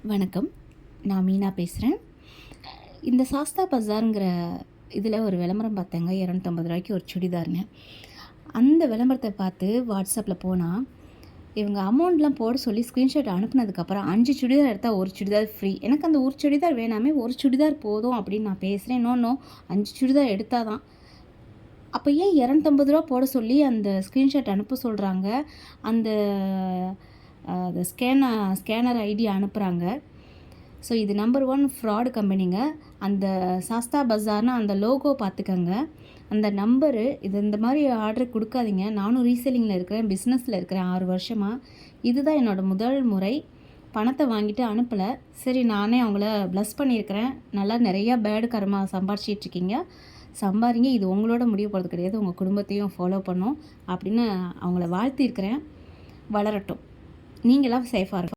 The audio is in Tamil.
வணக்கம். நான் மீனா பேசுகிறேன். இந்த சாஸ்தா பஜாருங்கிற இதில் ஒரு விளம்பரம் பார்த்தேங்க. ரூ. 250 ஒரு சுடிதாருங்க. அந்த விளம்பரத்தை பார்த்து வாட்ஸ்அப்பில் போனால், இவங்க அமௌண்ட்லாம் போட சொல்லி ஸ்க்ரீன்ஷாட் அனுப்புனதுக்கப்புறம் 5 சுடிதார் எடுத்தால் 1 சுடிதார் ஃப்ரீ. எனக்கு அந்த 1 சுடிதார் வேணாமே, 1 சுடிதார் போதும் அப்படின்னு நான் பேசுகிறேன். நோ 5 சுடிதார் எடுத்தால் தான். அப்போ ஏன் ரூ. 250 போட சொல்லி அந்த ஸ்க்ரீன்ஷாட் அனுப்ப சொல்கிறாங்க? அந்த ஸ்கேனர் ஐடி அனுப்புகிறாங்க. ஸோ இது நம்பர் 1 ஃப்ராடு கம்பெனிங்க. அந்த சாஸ்தா பஜார்னு அந்த லோகோ பார்த்துக்கங்க. அந்த நம்பரு இந்த மாதிரி ஆர்டர் கொடுக்காதீங்க. நானும் ரீசெல்லிங்கில் இருக்கிறேன், பிஸ்னஸில் இருக்கிறேன் 6 வருஷமாக. இதுதான் என்னோடய முதல் முறை. பணத்தை வாங்கிட்டு அனுப்பலை. சரி, நானே அவங்கள ப்ளஸ் பண்ணியிருக்கிறேன். நல்லா நிறையா பேடு கர்மா சம்பாரிச்சிட்ருக்கீங்க, சம்பாரிங்க. இது உங்களோட முடிவு போகிறது கிடையாது, உங்கள் குடும்பத்தையும் ஃபாலோ பண்ணும் அப்படின்னு அவங்கள வாழ்த்தியிருக்கிறேன். வளரட்டும். நீங்களாம் சேஃபாக இருக்கும்.